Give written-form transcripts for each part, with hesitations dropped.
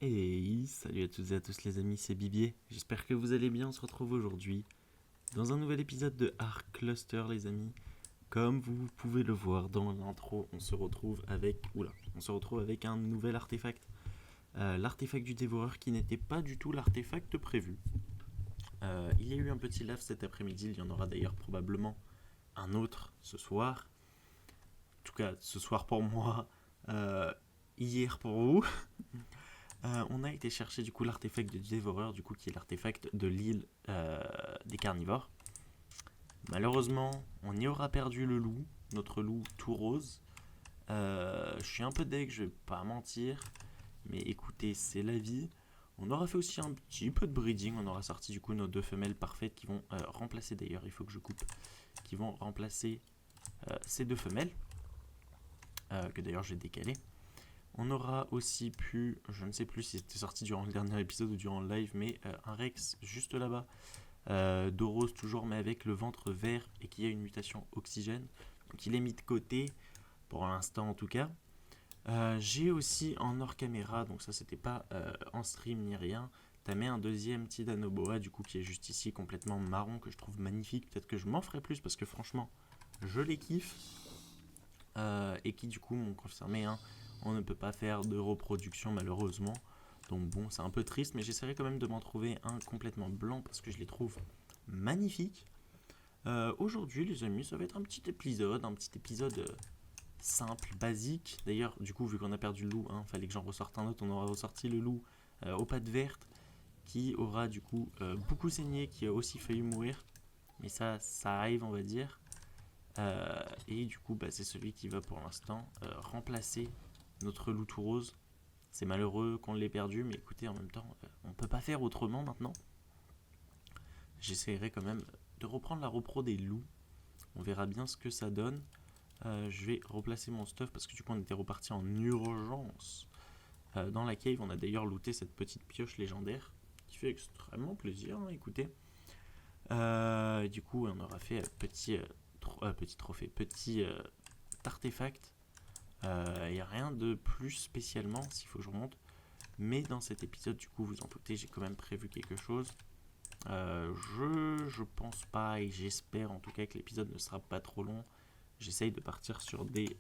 Hey, salut à toutes et à tous les amis, c'est Bibier. J'espère que vous allez bien. On se retrouve aujourd'hui dans un nouvel épisode de Ark Cluster, les amis. Comme vous pouvez le voir dans l'intro, on se retrouve avec un nouvel artefact. L'artefact du dévoreur qui n'était pas du tout l'artefact prévu. Il y a eu un petit lave cet après-midi, il y en aura d'ailleurs probablement un autre ce soir. En tout cas, ce soir pour moi, hier pour vous. On a été chercher du coup l'artefact du dévoreur, du coup qui est l'artefact de l'île des carnivores. Malheureusement, on y aura perdu le loup, notre loup tout rose. Je suis un peu deg, je vais pas mentir, mais écoutez, c'est la vie. On aura fait aussi un petit peu de breeding, on aura sorti du coup nos deux femelles parfaites qui vont remplacer d'ailleurs, il faut que je coupe, qui vont remplacer ces deux femelles, que d'ailleurs j'ai décalé. On aura aussi pu, je ne sais plus si c'était sorti durant le dernier épisode ou durant le live, mais un Rex juste là-bas, d'Oros toujours, mais avec le ventre vert et qui a une mutation oxygène. Donc il est mis de côté, pour l'instant en tout cas. J'ai aussi en hors caméra, donc ça c'était pas en stream ni rien, t'as mis un deuxième Tidanoboa du coup qui est juste ici, complètement marron, que je trouve magnifique. Peut-être que je m'en ferai plus parce que franchement, je les kiffe. Et qui du coup m'ont confirmé on ne peut pas faire de reproduction malheureusement. Donc bon, c'est un peu triste, mais j'essaierai quand même de m'en trouver un complètement blanc parce que je les trouve magnifiques. Aujourd'hui les amis, ça va être un petit épisode simple, basique. D'ailleurs, du coup, vu qu'on a perdu le loup, fallait que j'en ressorte un autre, on aura ressorti le loup aux pattes vertes qui aura du coup beaucoup saigné, qui a aussi failli mourir. Mais ça arrive on va dire. Et du coup, c'est celui qui va pour l'instant remplacer notre loup tout rose. C'est malheureux qu'on l'ait perdu, mais écoutez, en même temps, on peut pas faire autrement maintenant. J'essaierai quand même de reprendre la repro des loups. On verra bien ce que ça donne. Je vais replacer mon stuff parce que du coup, on était reparti en urgence. Dans la cave, on a d'ailleurs looté cette petite pioche légendaire qui fait extrêmement plaisir, écoutez. Du coup, on aura fait petit trophée, petit artefact. Il n'y a rien de plus spécialement, s'il faut que je remonte. Mais dans cet épisode, du coup, vous en doutez, j'ai quand même prévu quelque chose. Je pense pas et j'espère en tout cas que l'épisode ne sera pas trop long. J'essaye de partir sur des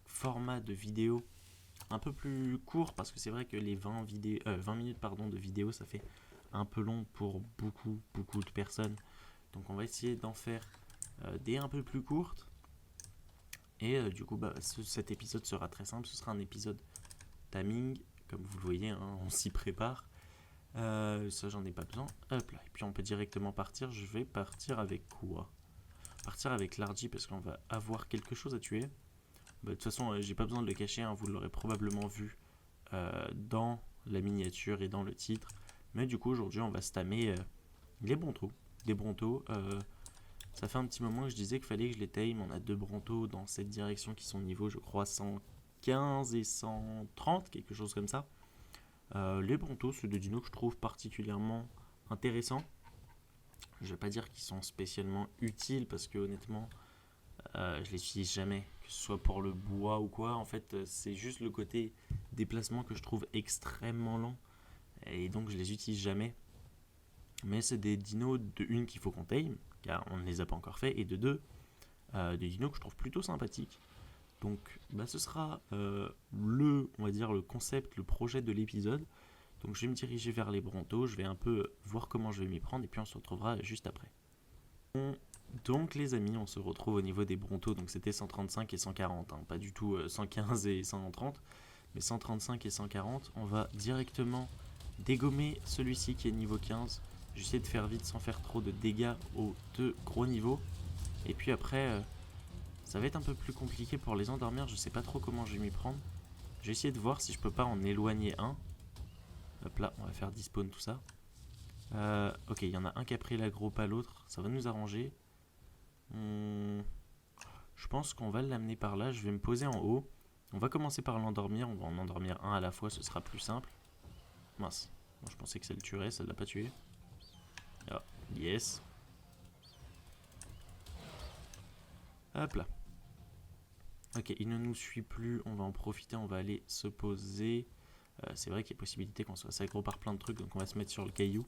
formats de vidéos un peu plus courts parce que c'est vrai que les 20 minutes de vidéo, ça fait un peu long pour beaucoup de personnes. Donc on va essayer d'en faire des un peu plus courtes. Et du coup, cet épisode sera très simple. Ce sera un épisode timing, comme vous le voyez, on s'y prépare. Ça, j'en ai pas besoin. Hop là. Et puis on peut directement partir. Je vais partir avec quoi? Partir avec l'Argy parce qu'on va avoir quelque chose à tuer. De toute façon, j'ai pas besoin de le cacher. Vous l'aurez probablement vu dans la miniature et dans le titre. Mais du coup, aujourd'hui, on va stammer les brontos. Des brontos. Ça fait un petit moment que je disais qu'il fallait que je les tame. On a deux brontos dans cette direction qui sont niveau, je crois, 115 et 130, quelque chose comme ça. Les brontos, c'est des dinos que je trouve particulièrement intéressants. Je vais pas dire qu'ils sont spécialement utiles parce que honnêtement, je les utilise jamais, que ce soit pour le bois ou quoi. En fait, c'est juste le côté déplacement que je trouve extrêmement lent et donc je les utilise jamais. Mais c'est des dinos de une qu'il faut qu'on tame, car on ne les a pas encore fait, et de deux, des dinos que je trouve plutôt sympathiques. Donc ce sera on va dire le concept, le projet de l'épisode. Donc je vais me diriger vers les brontos, je vais un peu voir comment je vais m'y prendre, et puis on se retrouvera juste après. Donc les amis, on se retrouve au niveau des brontos, donc c'était 135 et 140, pas du tout 115 et 130, mais 135 et 140. On va directement dégommer celui-ci qui est niveau 15. J'essaie de faire vite sans faire trop de dégâts aux deux gros niveaux. Et puis après, ça va être un peu plus compliqué pour les endormir, je sais pas trop comment je vais m'y prendre. Je vais essayer de voir si je peux pas en éloigner un. Hop là, on va faire despawn tout ça. Ok, il y en a un qui a pris l'aggro, pas l'autre, ça va nous arranger. Je pense qu'on va l'amener par là, je vais me poser en haut. On va commencer par l'endormir, on va en endormir un à la fois, ce sera plus simple. Mince, moi, je pensais que ça le tuerait, ça l'a pas tué. Ah, yes. Hop là. Ok, il ne nous suit plus, on va en profiter, on va aller se poser. C'est vrai qu'il y a possibilité qu'on soit aggro par plein de trucs, donc on va se mettre sur le caillou.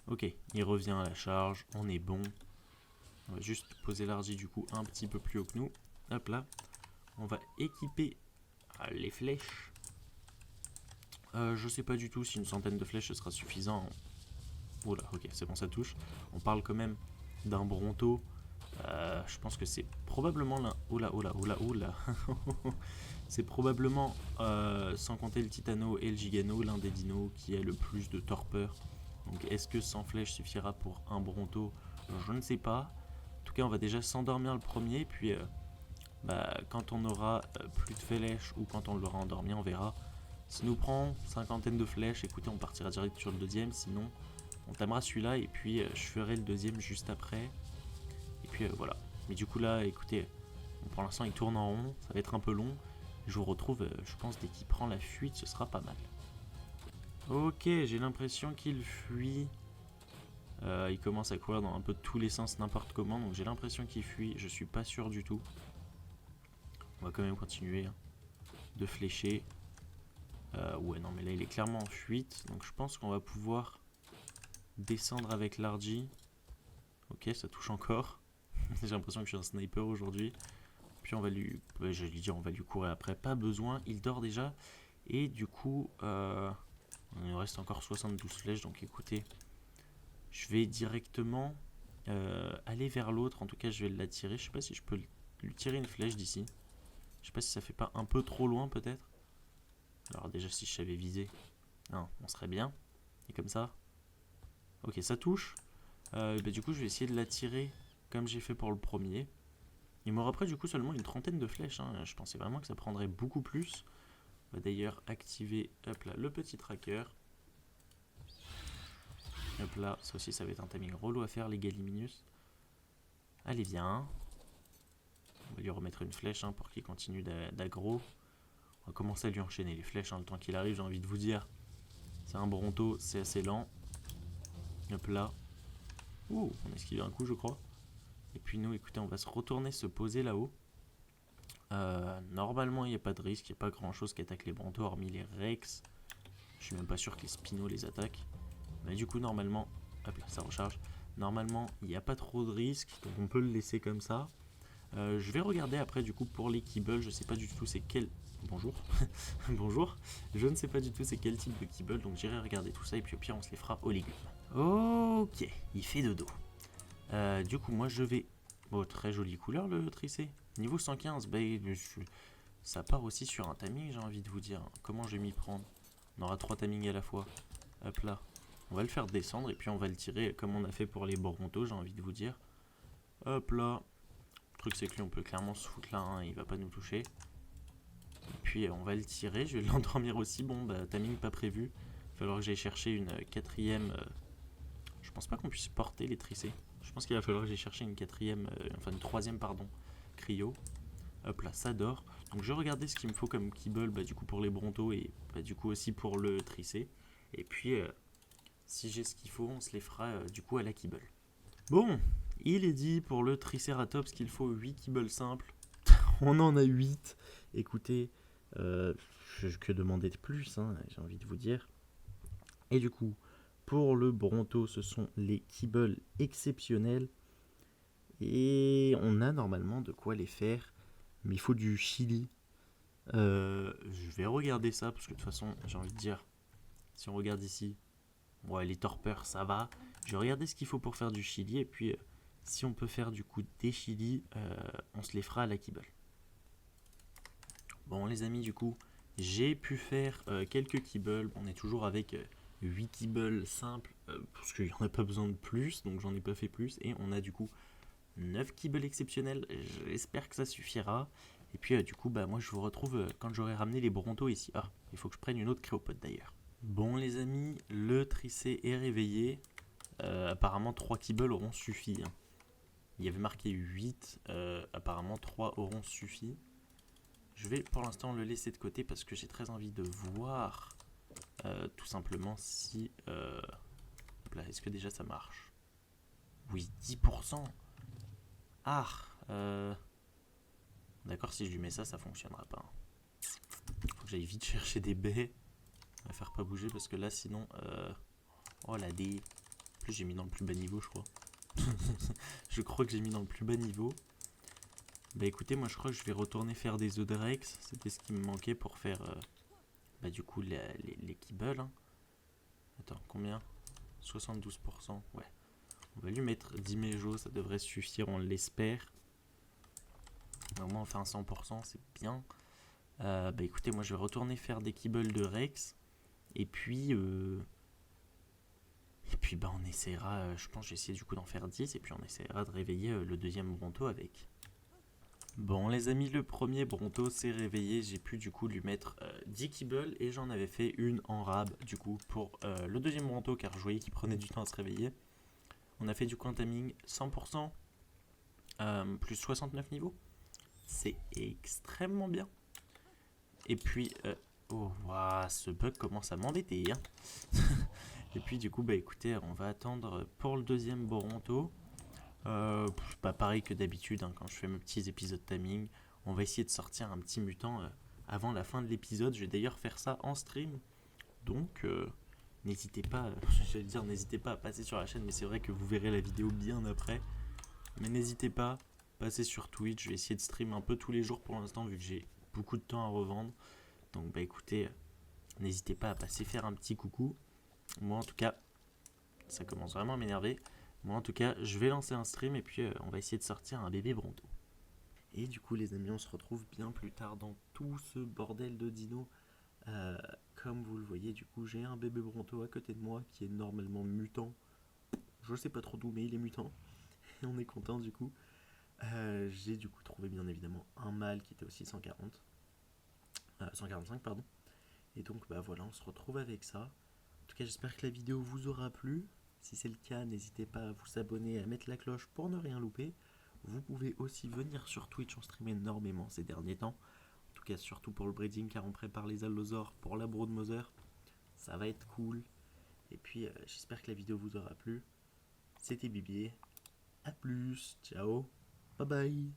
Ok, il revient à la charge, on est bon. On va juste poser l'argile du coup un petit peu plus haut que nous. Hop là. On va équiper les flèches. Je sais pas du tout si une centaine de flèches ce sera suffisant. Oula, ok, c'est bon, ça touche. On parle quand même d'un Bronto. Je pense que c'est probablement l'un. Oula. C'est probablement, sans compter le Titano et le Gigano, l'un des dinos qui a le plus de torpeur. Donc est-ce que 100 flèches suffira pour un Bronto? Je ne sais pas. En tout cas, on va déjà s'endormir le premier. Puis quand on aura plus de flèches ou quand on l'aura endormi, on verra. Ça nous prend 50 de flèches. Écoutez, on partira direct sur le deuxième. Sinon, on tamera celui-là. Et puis, je ferai le deuxième juste après. Et puis, voilà. Mais du coup, là, écoutez, pour l'instant, il tourne en rond. Ça va être un peu long. Je vous retrouve, je pense, dès qu'il prend la fuite, ce sera pas mal. Ok, j'ai l'impression qu'il fuit. Il commence à courir dans un peu tous les sens, n'importe comment. Donc j'ai l'impression qu'il fuit. Je suis pas sûr du tout. On va quand même continuer de flécher. Ouais, non, mais là, il est clairement en fuite. Donc je pense qu'on va pouvoir descendre avec l'Argy. Ok, ça touche encore. J'ai l'impression que je suis un sniper aujourd'hui. Puis on va lui... j'allais dire, on va lui courir après. Pas besoin, il dort déjà. Et du coup, il nous reste encore 72 flèches. Donc écoutez, je vais directement aller vers l'autre. En tout cas, je vais l'attirer. Je sais pas si je peux lui tirer une flèche d'ici. Je sais pas si ça fait pas un peu trop loin peut-être. Alors déjà, si je savais viser, non, on serait bien. Et comme ça. Ok, ça touche. Du coup, je vais essayer de l'attirer comme j'ai fait pour le premier. Il m'aura pris du coup seulement une trentaine de flèches. Je pensais vraiment que ça prendrait beaucoup plus. On va d'ailleurs activer hop là, le petit tracker. Hop là, ça aussi ça va être un timing relou à faire les Gallimimus. Allez viens. On va lui remettre une flèche pour qu'il continue d'aggro. On va commencer à lui enchaîner les flèches le temps qu'il arrive, j'ai envie de vous dire. C'est un Bronto, c'est assez lent. Hop là. Ouh, on a esquivé un coup je crois. Et puis nous, écoutez, on va se retourner, se poser là-haut. Normalement, il n'y a pas de risque, il n'y a pas grand-chose qui attaque les Brontos, hormis les Rex. Je suis même pas sûr que les Spinos les attaquent. Mais du coup, normalement, hop là, ça recharge. Normalement, il n'y a pas trop de risque, donc on peut le laisser comme ça. Je vais regarder après du coup pour les Kibbles, je sais pas du tout c'est quel... Bonjour. Bonjour. Je ne sais pas du tout c'est quel type de Kibble, donc j'irai regarder tout ça et puis au pire on se les fera aux légumes. Ok, il fait dodo. Du coup moi je vais... Oh, très jolie couleur le tricé. Niveau 115, ça part aussi sur un timing j'ai envie de vous dire. Comment je vais m'y prendre? On aura 3 timings à la fois. Hop là. On va le faire descendre et puis on va le tirer comme on a fait pour les Brontos j'ai envie de vous dire. Hop là. Le truc c'est que lui on peut clairement se foutre là, il va pas nous toucher. Et puis on va le tirer, je vais l'endormir aussi. Bon timing pas prévu. Il va falloir que j'aille chercher une quatrième. Je pense pas qu'on puisse porter les tricés. Je pense qu'il va falloir que j'aille chercher une quatrième, une troisième pardon, cryo. Hop là, ça dort. Donc je vais regarder ce qu'il me faut comme kibble du coup pour les Brontos et du coup aussi pour le tricé. Et puis si j'ai ce qu'il faut, on se les fera du coup à la kibble. Bon, il est dit pour le Triceratops qu'il faut 8 kibbles simples. On en a 8. Écoutez, que demander de plus, j'ai envie de vous dire. Et du coup, pour le Bronto, ce sont les kibbles exceptionnels. Et on a normalement de quoi les faire. Mais il faut du chili. Je vais regarder ça, parce que de toute façon, j'ai envie de dire, si on regarde ici, ouais, les torpeurs, ça va. Je vais regarder ce qu'il faut pour faire du chili, et puis si on peut faire du coup des chili, on se les fera à la kibble. Bon les amis, du coup, j'ai pu faire quelques kibbles. On est toujours avec 8 kibbles simples, parce qu'il n'y en a pas besoin de plus, donc j'en ai pas fait plus. Et on a du coup 9 kibbles exceptionnels, j'espère que ça suffira. Et puis du coup, moi je vous retrouve quand j'aurai ramené les Brontos ici. Ah, il faut que je prenne une autre cryopode d'ailleurs. Bon les amis, le tricé est réveillé. Apparemment 3 kibbles auront suffi. Il y avait marqué 8, apparemment 3 auront suffi. Je vais pour l'instant le laisser de côté parce que j'ai très envie de voir tout simplement si... là, est-ce que déjà ça marche? Oui, 10%. Ah, d'accord, si je lui mets ça, ça fonctionnera pas. Faut que j'aille vite chercher des baies. On va faire pas bouger parce que là, sinon... Oh la dé. En plus, j'ai mis dans le plus bas niveau, je crois. Je crois que j'ai mis dans le plus bas niveau. Bah écoutez, moi je crois que je vais retourner faire des œufs de Rex. C'était ce qui me manquait pour faire bah du coup les kibbles. Hein. Attends, combien 72%. Ouais. On va lui mettre 10 méjos, ça devrait suffire, on l'espère. Au moins on fait un 100%, c'est bien. Bah écoutez, moi je vais retourner faire des kibbles de Rex. Et puis bah on essaiera, je pense que j'ai essayé du coup d'en faire 10. Et puis on essaiera de réveiller le deuxième Bronto avec. Bon les amis, le premier Bronto s'est réveillé, j'ai pu du coup lui mettre 10 kibbles et j'en avais fait une en rab du coup pour le deuxième Bronto car je voyais qu'il prenait du temps à se réveiller. On a fait du coup un timing 100%, plus 69 niveaux, c'est extrêmement bien. Et puis, oh wow, ce bug commence à m'embêter. Hein. Et puis du coup, bah écoutez, on va attendre pour le deuxième Bronto. Bah pareil que d'habitude, hein, quand je fais mes petits épisodes timing, on va essayer de sortir un petit mutant avant la fin de l'épisode. Je vais d'ailleurs faire ça en stream, donc n'hésitez pas, j'allais dire n'hésitez pas à passer sur la chaîne, mais c'est vrai que vous verrez la vidéo bien après. Mais n'hésitez pas, passez sur Twitch, je vais essayer de stream un peu tous les jours pour l'instant vu que j'ai beaucoup de temps à revendre. Donc bah écoutez, n'hésitez pas à passer faire un petit coucou. Moi en tout cas, ça commence vraiment à m'énerver. Moi en tout cas, je vais lancer un stream et puis on va essayer de sortir un bébé Bronto. Et du coup les amis, on se retrouve bien plus tard dans tout ce bordel de dino. Comme vous le voyez, du coup j'ai un bébé Bronto à côté de moi qui est normalement mutant. Je sais pas trop d'où, mais il est mutant. Et on est content du coup. J'ai du coup trouvé bien évidemment un mâle qui était aussi 140. 145 pardon. Et donc bah voilà, on se retrouve avec ça. En tout cas j'espère que la vidéo vous aura plu. Si c'est le cas, n'hésitez pas à vous abonner, à mettre la cloche pour ne rien louper. Vous pouvez aussi venir sur Twitch, on stream énormément ces derniers temps. En tout cas surtout pour le breeding car on prépare les allosaures pour la Broodmother. Ça va être cool. Et puis j'espère que la vidéo vous aura plu. C'était Bibier. A plus, ciao, bye bye.